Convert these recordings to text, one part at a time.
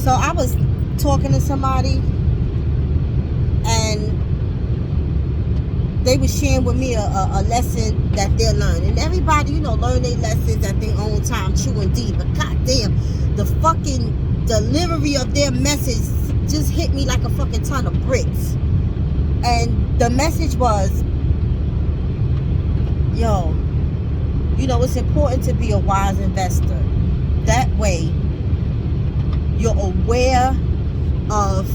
So I was talking to somebody, and they were sharing with me a lesson that they're learning. Everybody, learn their lessons at their own time, true indeed. But goddamn, the fucking delivery of their message just hit me like a fucking ton of bricks. And the message was, yo, it's important to be a wise investor. That way, you're aware of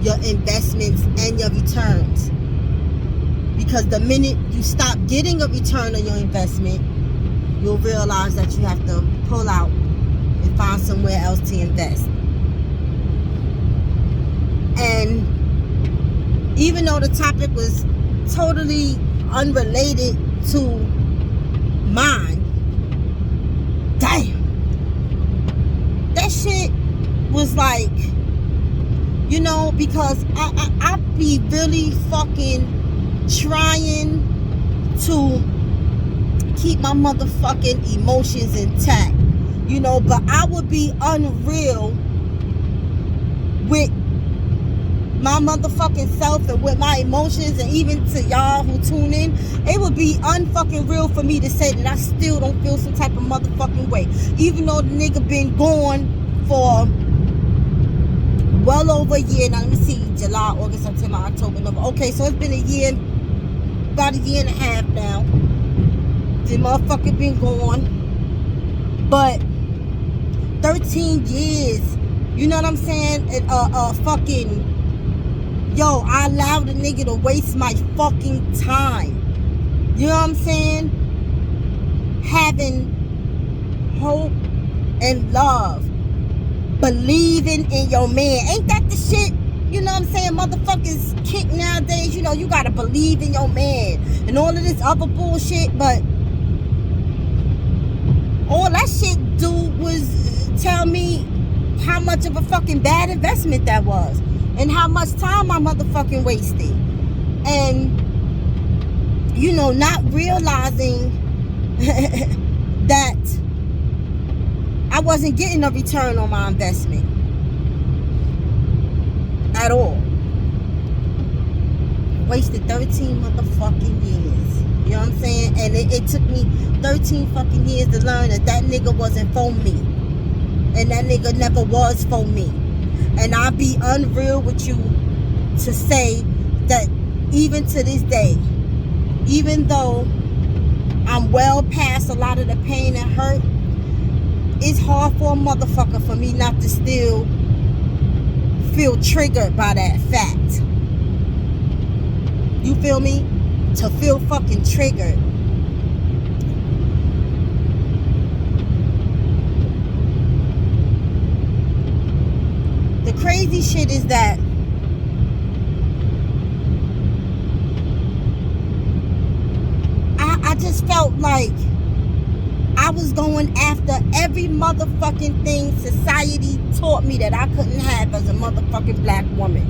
your investments and your returns. Because the minute you stop getting a return on your investment, you'll realize that you have to pull out and find somewhere else to invest. And even though the topic was totally unrelated to mine, damn, that shit was like, because I be really fucking trying to keep my motherfucking emotions intact, but I would be unreal with my motherfucking self and with my emotions, and even to y'all who tune in, it would be unfucking real for me to say that I still don't feel some type of motherfucking way, even though the nigga been gone for well over a year. Now let me see, July, August, September, October, November. Okay, so it's been a year, about a year and a half now. The motherfucker been gone. But 13 years, you know what I'm saying? Fucking, yo, I allowed the nigga to waste my fucking time. You know what I'm saying? Having hope and love. Believing in your man. Ain't that the shit? You know what I'm saying? Motherfuckers kick nowadays. You gotta believe in your man. And all of this other bullshit. But all that shit was tell me how much of a fucking bad investment that was. And how much time I motherfucking wasted. And, not realizing that I wasn't getting a return on my investment. At all. Wasted 13 motherfucking years. You know what I'm saying? And it took me 13 fucking years to learn that nigga wasn't for me. And that nigga never was for me. And I'll be unreal with you to say that even to this day, even though I'm well past a lot of the pain and hurt, it's hard for a motherfucker for me not to still feel triggered by that fact. You feel me? To feel fucking triggered. The crazy shit is that I just felt like I was going after every motherfucking thing society taught me that I couldn't have as a motherfucking black woman.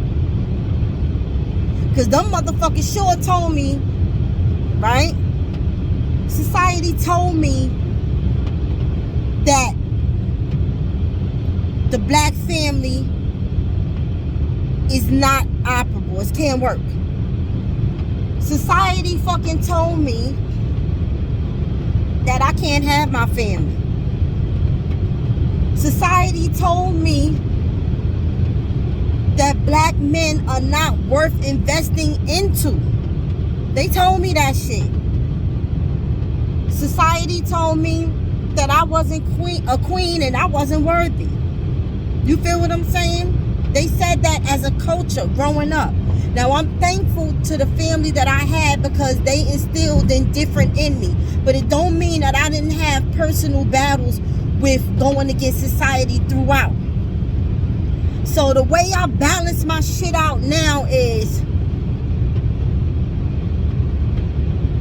Because them motherfuckers sure told me, right? Society told me that the black family is not operable. It can't work. Society fucking told me that I can't have my family. Society told me that black men are not worth investing into. They told me that shit. Society told me that I wasn't a queen and I wasn't worthy. You feel what I'm saying? They said that as a culture growing up. Now, I'm thankful to the family that I had because they instilled indifferent in me. But it don't mean that I didn't have personal battles with going against society throughout. So the way I balance my shit out now is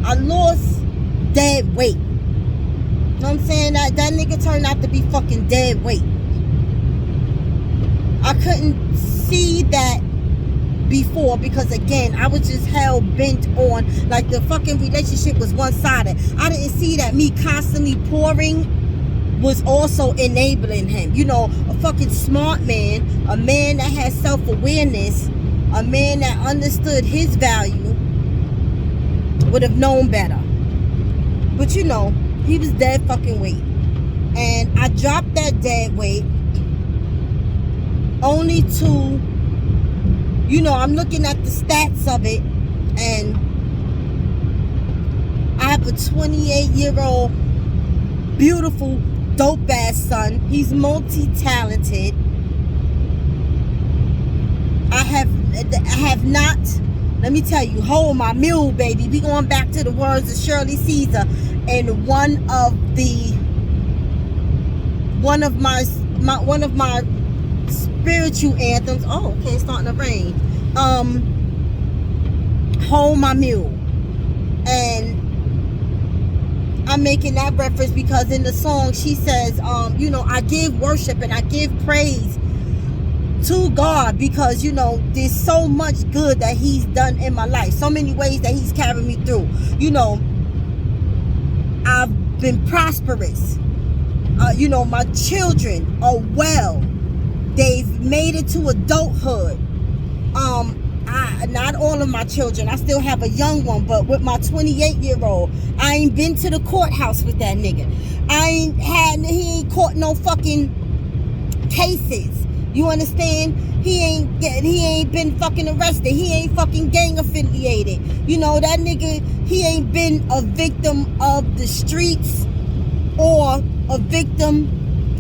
I lost dead weight. You know what I'm saying? That nigga turned out to be fucking dead weight. I couldn't see that before because, again, I was just hell bent on, like, the fucking relationship was one-sided. I didn't see that me constantly pouring was also enabling him. You know, a fucking smart man, a man that has self-awareness, a man that understood his value would have known better. But you know, he was dead fucking weight. And I dropped that dead weight only to, you know, I'm looking at the stats of it, and I have a 28-year-old beautiful dope ass son. He's multi-talented. I have not, let me tell you, hold my mule, baby. We going back to the words of Shirley Caesar and one of my spiritual anthems. Oh, okay, it's starting to rain. Hold my mule. And I'm making that reference because in the song she says, you know, I give worship and I give praise to God because, you know, there's so much good that he's done in my life, so many ways that he's carried me through. You know, I've been prosperous. You know, my children are well. They've made it to adulthood. Not all of my children. I still have a young one, but with my 28-year-old, I ain't been to the courthouse with that nigga. He ain't caught no fucking cases. You understand? He ain't been fucking arrested. He ain't fucking gang affiliated. You know, that nigga, he ain't been a victim of the streets or a victim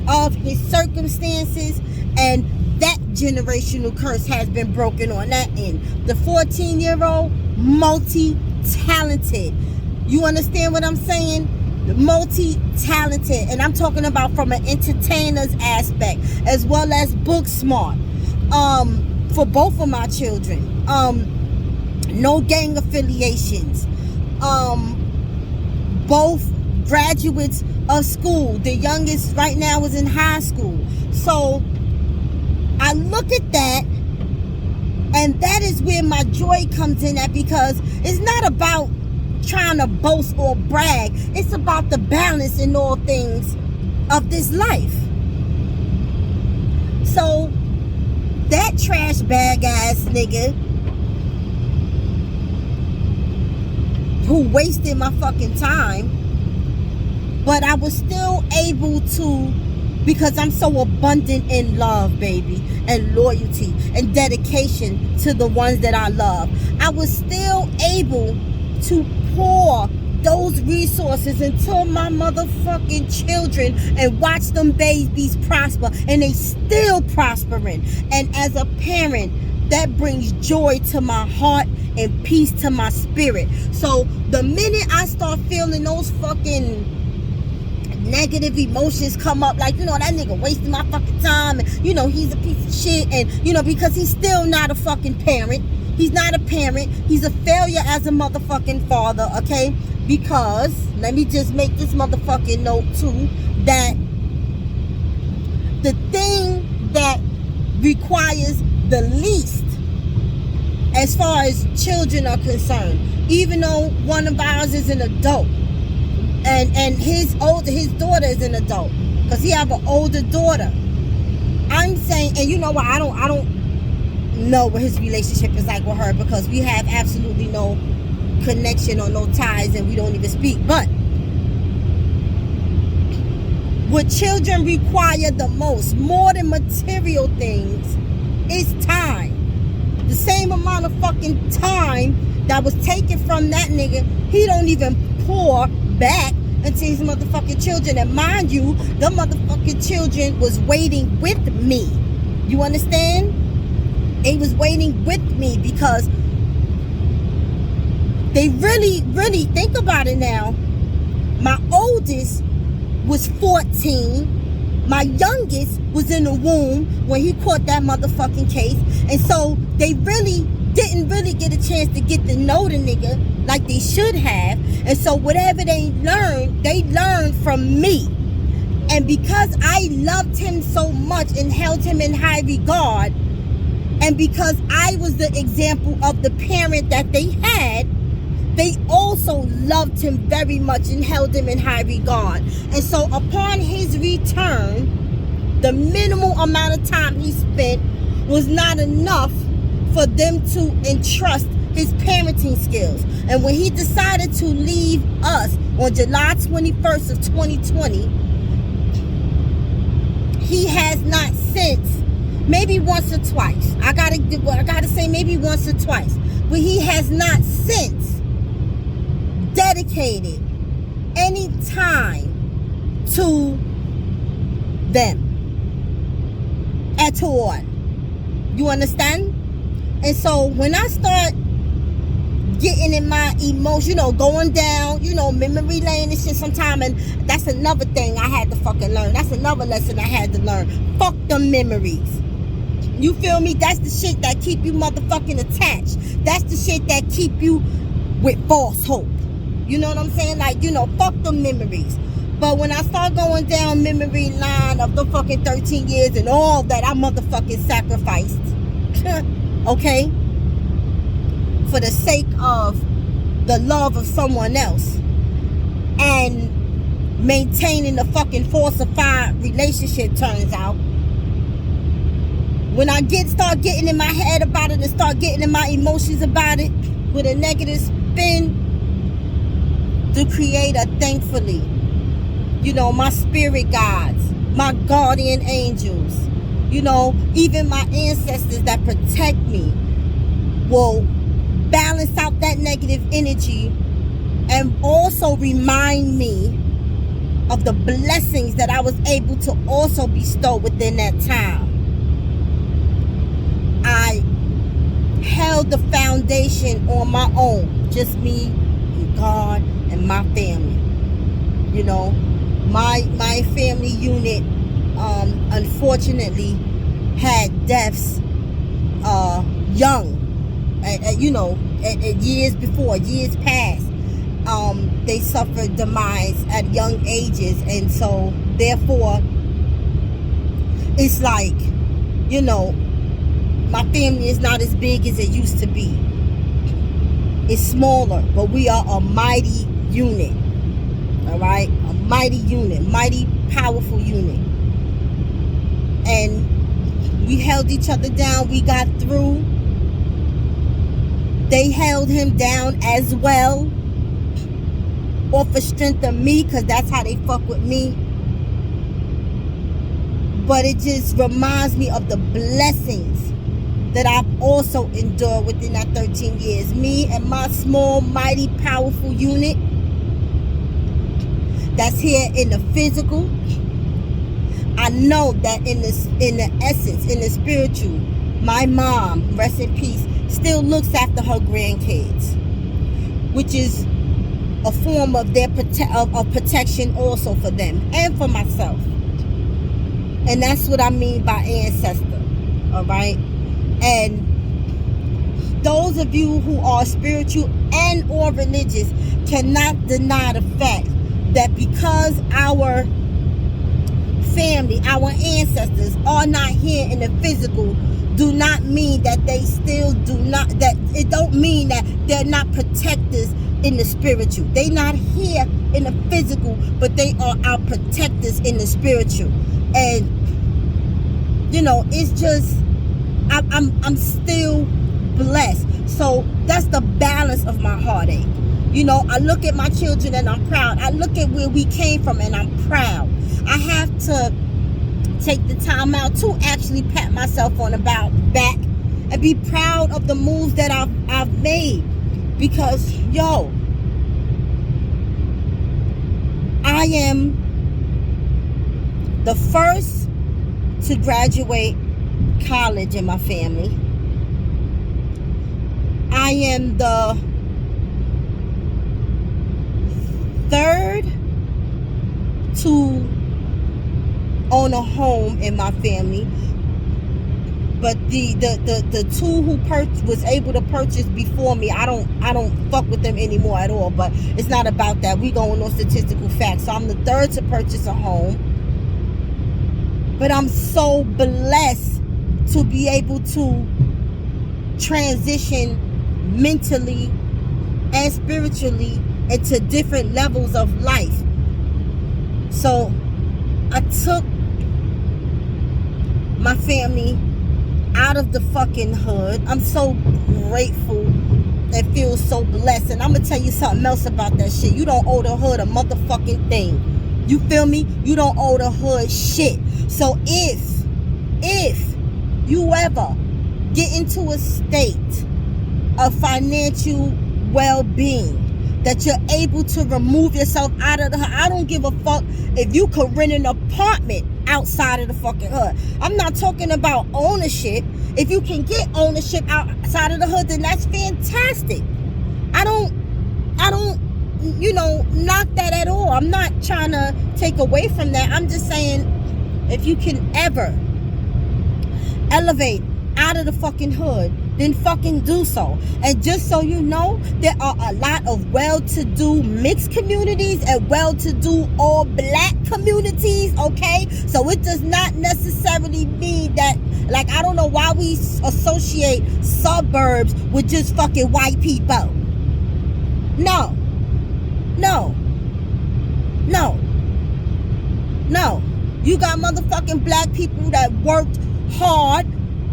of his circumstances, and that generational curse has been broken on that end. The 14-year-old, multi-talented. You understand what I'm saying? Multi-talented. And I'm talking about from an entertainer's aspect as well as book smart. For both of my children. No gang affiliations. Both graduates of school. The youngest right now is in high school. So I look at that, and that is where my joy comes in at, because it's not about trying to boast or brag. It's about the balance in all things of this life. So that trash bag ass nigga who wasted my fucking time, but I was still able to, because I'm so abundant in love, baby, and loyalty and dedication to the ones that I love. I was still able to pour those resources into my motherfucking children and watch them babies prosper, and they still prospering. And as a parent, that brings joy to my heart and peace to my spirit. So the minute I start feeling those fucking negative emotions come up, like, you know, that nigga wasting my fucking time, and, you know, he's a piece of shit, and, you know, because he's still not a fucking parent. He's not a parent. He's a failure as a motherfucking father, okay? Because, let me just make this motherfucking note too, that the thing that requires the least as far as children are concerned, even though one of ours is an adult, and his daughter is an adult, because he have an older daughter. I'm saying, and you know what, I don't know what his relationship is like with her, because we have absolutely no connection or no ties, and we don't even speak. But what children require the most, more than material things, is time. The same amount of fucking time that was taken from that nigga, he don't even pour back into his motherfucking children. And mind you, the motherfucking children was waiting with me. You understand? He was waiting with me because they really, really, think about it now. My oldest was 14. My youngest was in the womb when he caught that motherfucking case. And so they really didn't really get a chance to get to know the nigga like they should have. And so whatever they learned from me. And because I loved him so much and held him in high regard, and because I was the example of the parent that they had, they also loved him very much and held him in high regard. And so upon his return, the minimal amount of time he spent was not enough for them to entrust his parenting skills. And when he decided to leave us on July 21st of 2020, he has not since, maybe once or twice, I gotta say maybe once or twice, but he has not since dedicated any time to them at all. You understand? And so when I start getting in my emotions, going down, memory lane and shit sometime, and that's another thing I had to fucking learn. That's another lesson I had to learn. Fuck them memories. You feel me? That's the shit that keep you motherfucking attached. That's the shit that keep you with false hope. You know what I'm saying? Like, fuck them memories. But when I start going down memory line of the fucking 13 years and all that I motherfucking sacrificed, okay, for the sake of the love of someone else and maintaining the fucking falsified relationship, turns out, when I start getting in my head about it and start getting in my emotions about it with a negative spin, the Creator, thankfully, my spirit guides, my guardian angels, even my ancestors that protect me will balance out that negative energy and also remind me of the blessings that I was able to also bestow within that time. I held the foundation on my own, just me and God and my family. My family unit unfortunately had deaths young, years past. They suffered demise at young ages, and so therefore it's like, my family is not as big as it used to be. It's smaller, but we are a mighty unit. All right? A mighty unit, mighty powerful unit. And we held each other down. We got through. They held him down as well, off the strength of me, because that's how they fuck with me. But it just reminds me of the blessings that I've also endured within that 13 years. Me and my small, mighty, powerful unit that's here in the physical. I know that in the essence, in the spiritual, my mom, rest in peace, still looks after her grandkids, which is a form of their protection also for them and for myself. And that's what I mean by ancestor. All right? And those of you who are spiritual and or religious cannot deny the fact that because our family, our ancestors are not here in the physical, do not mean that they still do not, that it don't mean that they're not protectors in the spiritual. They not here in the physical, but they are our protectors in the spiritual. And it's just, I'm still blessed. So that's the balance of my heartache. I look at my children and I'm proud. I look at where we came from and I'm proud. I have to take the time out to actually pat myself on the back and be proud of the moves that I've made. Because, I am the first to graduate college in my family. I am the third to own a home in my family, but the two who was able to purchase before me, I don't fuck with them anymore at all. But it's not about that. We going on statistical facts. So I'm the third to purchase a home, but I'm so blessed to be able to transition mentally and spiritually into different levels of life. So I took my family out of the fucking hood. I'm so grateful and feel so blessed. And I'm gonna tell you something else about that shit. You don't owe the hood a motherfucking thing. You feel me? You don't owe the hood shit. So if you ever get into a state of financial well-being, that you're able to remove yourself out of the hood, I don't give a fuck if you could rent an apartment outside of the fucking hood. I'm not talking about ownership. If you can get ownership outside of the hood, then that's fantastic. I don't knock that at all. I'm not trying to take away from that. I'm just saying, if you can ever elevate out of the fucking hood, then fucking do so. And just so you know, there are a lot of well-to-do mixed communities and well-to-do all black communities, okay? So it does not necessarily mean that, like, I don't know why we associate suburbs with just fucking white people. No. You got motherfucking black people that worked hard,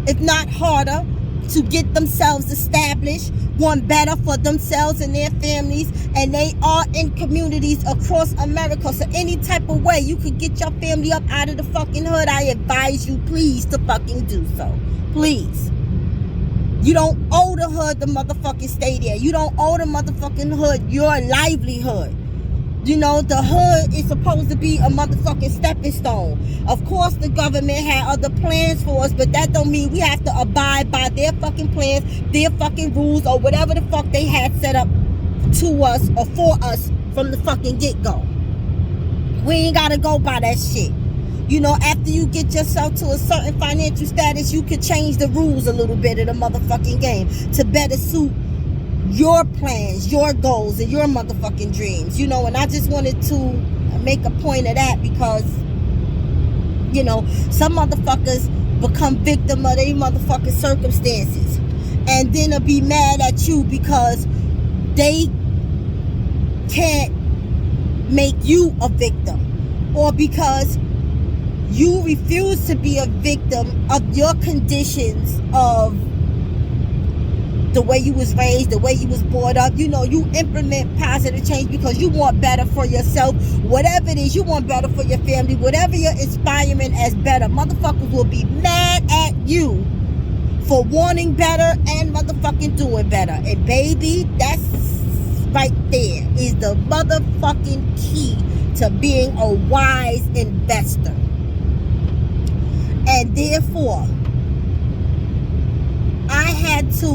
if not harder, to get themselves established, want better for themselves and their families, and they are in communities across America. So any type of way you could get your family up out of the fucking hood, I advise you, please, to fucking do so. Please. You don't owe the hood the motherfucking stay there. You don't owe the motherfucking hood your livelihood. You know, the hood is supposed to be a motherfucking stepping stone. Of course, the government had other plans for us, but that don't mean we have to abide by their fucking plans, their fucking rules, or whatever the fuck they had set up to us or for us from the fucking get-go. We ain't gotta go by that shit. You know, after you get yourself to a certain financial status, you can change the rules a little bit of the motherfucking game to better suit your plans, your goals, and your motherfucking dreams. You know, and I just wanted to make a point of that because, you know, some motherfuckers become victim of their motherfucking circumstances and then they'll be mad at you because they can't make you a victim, or because you refuse to be a victim of your conditions of the way you was raised, the way you was brought up. You know, you implement positive change because you want better for yourself. Whatever it is, you want better for your family. Whatever you're inspiring as better, motherfuckers will be mad at you for wanting better and motherfucking doing better. And baby, that's right there is the motherfucking key to being a wise investor. And therefore, I had to,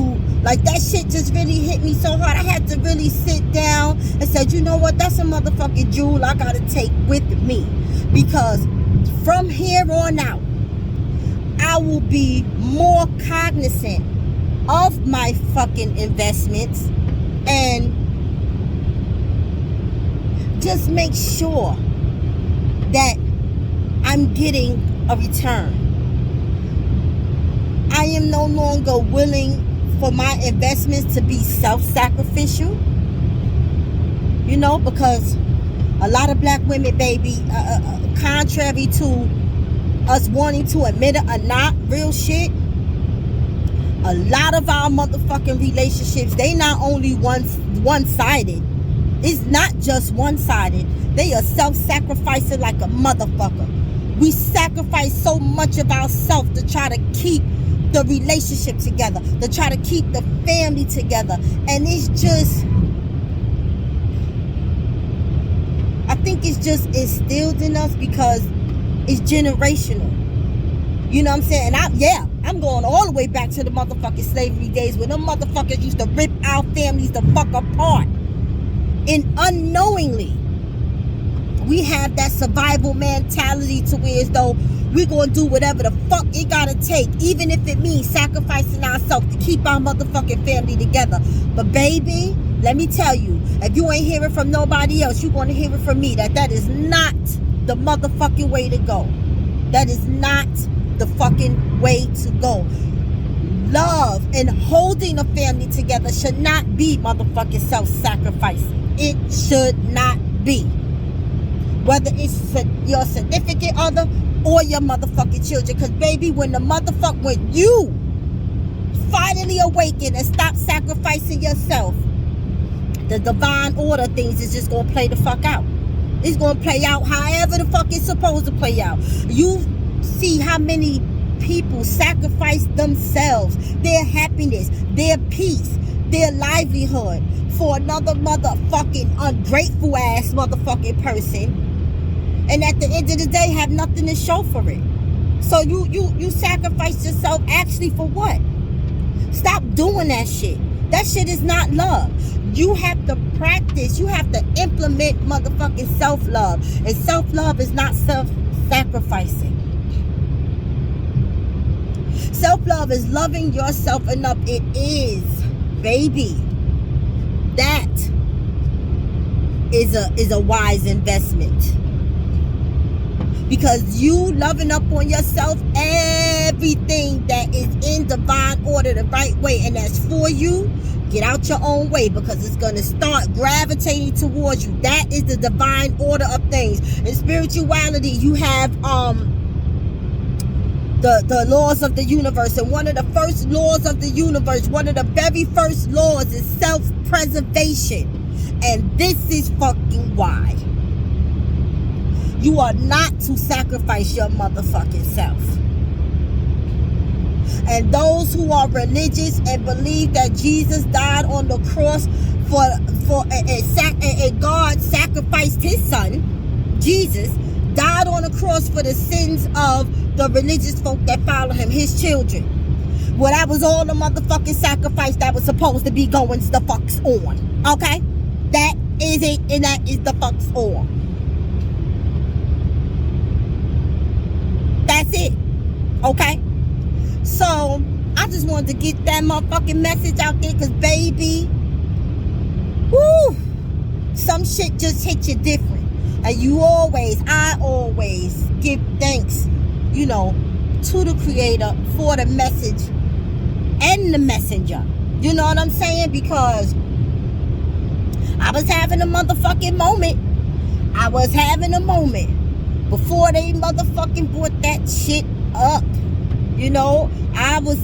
like, that shit just really hit me so hard. I had to really sit down and said, you know what, that's a motherfucking jewel I gotta take with me. Because from here on out, I will be more cognizant of my fucking investments and just make sure that I'm getting a return. I am no longer willing for my investments to be self-sacrificial, you know, because a lot of black women, baby, contrary to us wanting to admit it or not, real shit, a lot of our motherfucking relationships, they not only one-sided, it's not just one-sided, they are self-sacrificing like a motherfucker. We sacrifice so much of ourselves to try to keep the relationship together, to try to keep the family together. And it's just, I think it's just instilled in us because it's generational. You know what I'm saying? And I'm going all the way back to the motherfucking slavery days when them motherfuckers used to rip our families the fuck apart. And unknowingly, we have that survival mentality to where as though we're going to do whatever the fuck it got to take, even if it means sacrificing ourselves to keep our motherfucking family together. But baby, let me tell you, if you ain't hearing from nobody else, you're going to hear it from me, that is not the motherfucking way to go. That is not the fucking way to go. love and holding a family together should not be motherfucking self-sacrificing. It should not be. Whether it's your significant other or your motherfucking children. Because baby, when you finally awaken and stop sacrificing yourself, the divine order things is just going to play the fuck out. It's going to play out however the fuck it's supposed to play out. You see how many people sacrifice themselves, their happiness, their peace, their livelihood for another motherfucking ungrateful ass motherfucking person, and at the end of the day have nothing to show for it. So you sacrifice yourself actually for what? Stop doing that shit. That shit is not love. You have to practice, you have to implement motherfucking self-love, and self-love is not self-sacrificing. Self-love is loving yourself enough. It is, baby. That is a wise investment. Because you loving up on yourself, everything that is in divine order the right way, and that's for you, get out your own way, because it's going to start gravitating towards you. That is the divine order of things. In spirituality, you have the laws of the universe, and one of the first laws of the universe, one of the very first laws, is self-preservation. And this is fucking why you are not to sacrifice your motherfucking self. And those who are religious and believe that Jesus died on the cross and God sacrificed his son, Jesus died on the cross for the sins of the religious folk that follow him, his children. Well, that was all the motherfucking sacrifice that was supposed to be going the fucks on. Okay? That is it, and that is the fucks on. That's it. Okay? So, I just wanted to get that motherfucking message out there, because baby, whoo, some shit just hit you different. And I always give thanks, to the Creator for the message and the messenger. You know what I'm saying? Because I was having a motherfucking moment. Before they motherfucking brought that shit up. I was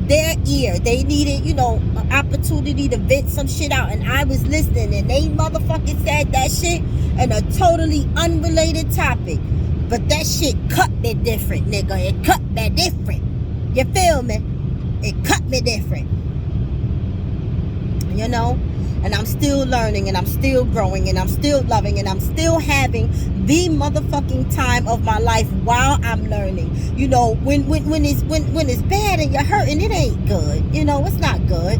their ear. They needed, an opportunity to vent some shit out. And I was listening, and they motherfucking said that shit in a totally unrelated topic. But that shit cut me different, nigga. It cut me different. You feel me? It cut me different. And I'm still learning, and I'm still growing, and I'm still loving, and I'm still having the motherfucking time of my life while I'm learning. When it's bad and you're hurting, it ain't good. It's not good.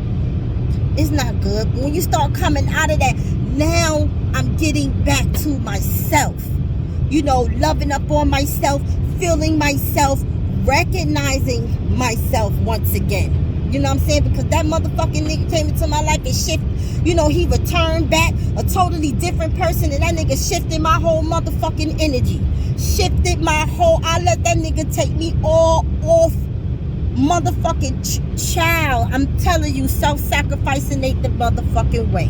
It's not good. When you start coming out of that, now I'm getting back to myself. Loving up on myself, feeling myself, recognizing myself once again. You know what I'm saying? Because that motherfucking nigga came into my life and shifted. He returned back a totally different person, and that nigga shifted my whole motherfucking energy. I let that nigga take me all off motherfucking child. I'm telling you, self-sacrificing ain't the motherfucking way.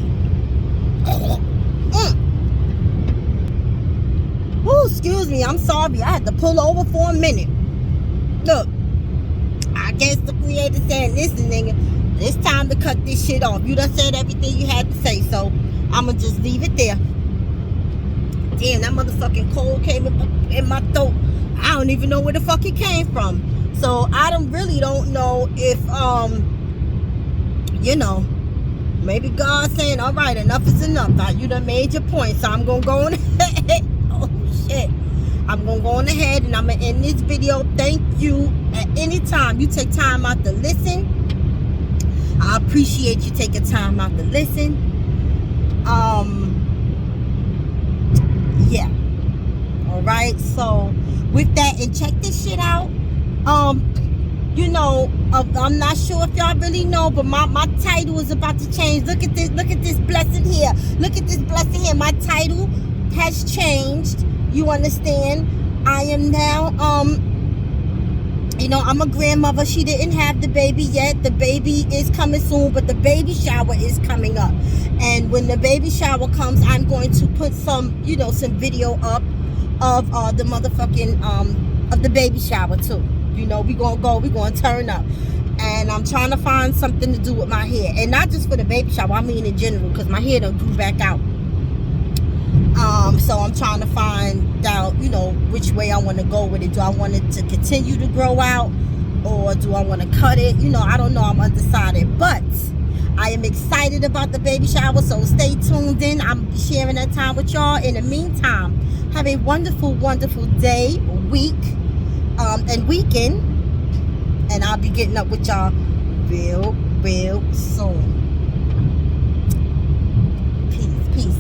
Oh, excuse me, I'm sorry. I had to pull over for a minute. Look, I guess the Creator said, listen, nigga, it's time to cut this shit off. You done said everything you had to say, so I'ma just leave it there. Damn, that motherfucking cold came in my throat. I don't even know where the fuck it came from. So I really don't know if, maybe God's saying, all right, enough is enough. Now, you done made your point, so I'm gonna go on ahead. Oh, shit. I'm going to go on ahead, and I'm going to end this video. Thank you. At any time you take time out to listen, I appreciate you taking time out to listen. Yeah. All right. So, with that, and check this shit out. I'm not sure if y'all really know, but my title is about to change. Look at this blessing here. My title has changed. You understand? I am now, You know, I'm a grandmother. She didn't have the baby yet. The baby is coming soon, but the baby shower is coming up. And when the baby shower comes, I'm going to put some, you know, some video up of the motherfucking of the baby shower too. You know, we're gonna turn up. And I'm trying to find something to do with my hair. And not just for the baby shower, I mean in general, because my hair done grew back out. So I'm trying to find out, you know, which way I want to go with it. Do I want it to continue to grow out, or do I want to cut it? You know, I don't know. I'm undecided. But I am excited about the baby shower, so stay tuned in. I'm sharing that time with y'all. In the meantime, have a wonderful, wonderful day, week, and weekend. And I'll be getting up with y'all real soon. Peace.